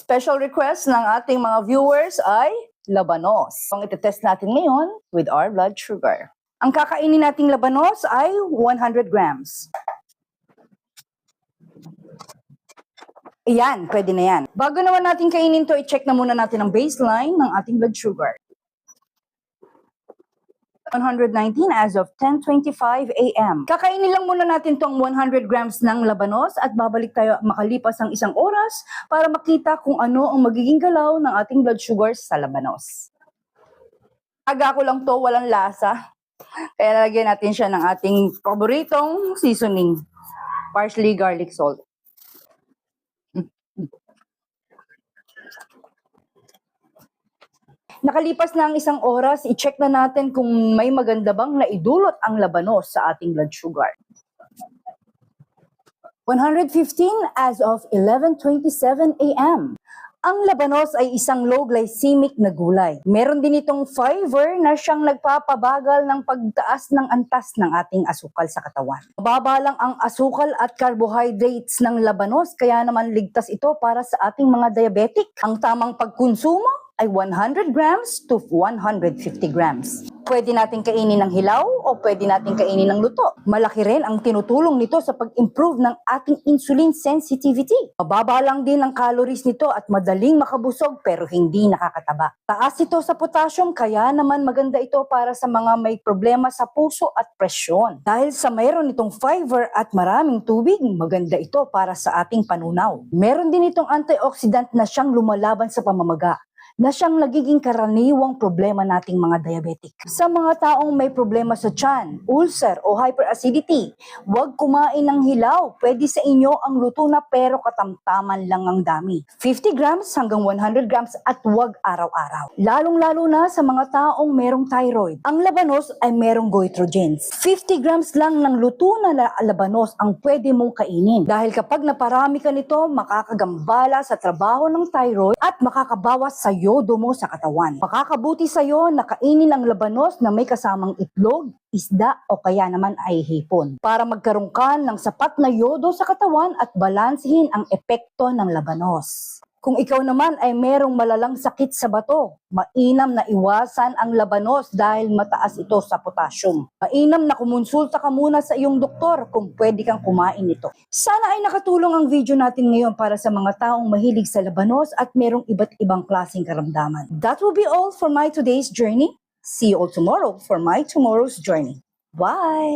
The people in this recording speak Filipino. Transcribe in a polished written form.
Special request ng ating mga viewers ay labanos. Ang itetest natin ngayon with our blood sugar. Ang kakainin nating labanos ay 100 grams. Ayan, pwede na yan. Bago naman natin kainin to, i-check na muna natin ang baseline ng ating blood sugar. 119 as of 10:25 a.m. Kakainin lang muna natin tong 100 grams ng labanos at babalik tayo makalipas ng isang oras para makita kung ano ang magiging galaw ng ating blood sugar sa labanos. Aga ko lang to, walang lasa. Kaya lalagyan natin siya ng ating paboritong seasoning, parsley garlic salt. Nakalipas na ang isang oras, i-check na natin kung may maganda bang naidulot ang labanos sa ating blood sugar. 115 as of 11:27 a.m. Ang labanos ay isang low glycemic na gulay. Meron din itong fiber na siyang nagpapabagal ng pagtaas ng antas ng ating asukal sa katawan. Mababa lang ang asukal at carbohydrates ng labanos, kaya naman ligtas ito para sa ating mga diabetic. Ang tamang pagkonsumo ay 100 grams to 150 grams. Pwede natin kainin ng hilaw o pwede natin kainin ng luto. Malaki rin ang tinutulong nito sa pag-improve ng ating insulin sensitivity. Mababa lang din ang calories nito at madaling makabusog pero hindi nakakataba. Taas ito sa potassium, kaya naman maganda ito para sa mga may problema sa puso at presyon. Dahil sa mayroon itong fiber at maraming tubig, maganda ito para sa ating panunaw. Meron din itong antioxidant na siyang lumalaban sa pamamaga, na siyang nagiging karaniwang problema nating mga diabetic. Sa mga taong may problema sa tiyan, ulcer o hyperacidity, huwag kumain ng hilaw. Pwede sa inyo ang luto na pero katamtaman lang ang dami. 50 grams hanggang 100 grams at huwag araw-araw. Lalong-lalo na sa mga taong merong thyroid. Ang labanos ay merong goitrogens. 50 grams lang ng luto na labanos ang pwede mong kainin. Dahil kapag naparami ka nito, makakagambala sa trabaho ng thyroid at makakabawas sa yodo mo sa katawan. Makakabuti sa iyo na kainin ang labanos na may kasamang itlog, isda o kaya naman ay hipon para magkaroon ka ng sapat na yodo sa katawan at balansehin ang epekto ng labanos. Kung ikaw naman ay merong malalang sakit sa bato, mainam na iwasan ang labanos dahil mataas ito sa potassium. Mainam na kumonsulta ka muna sa iyong doktor kung pwede kang kumain nito. Sana ay nakatulong ang video natin ngayon para sa mga taong mahilig sa labanos at merong iba't ibang klaseng karamdaman. That will be all for my today's journey. See you all tomorrow for my tomorrow's journey. Bye!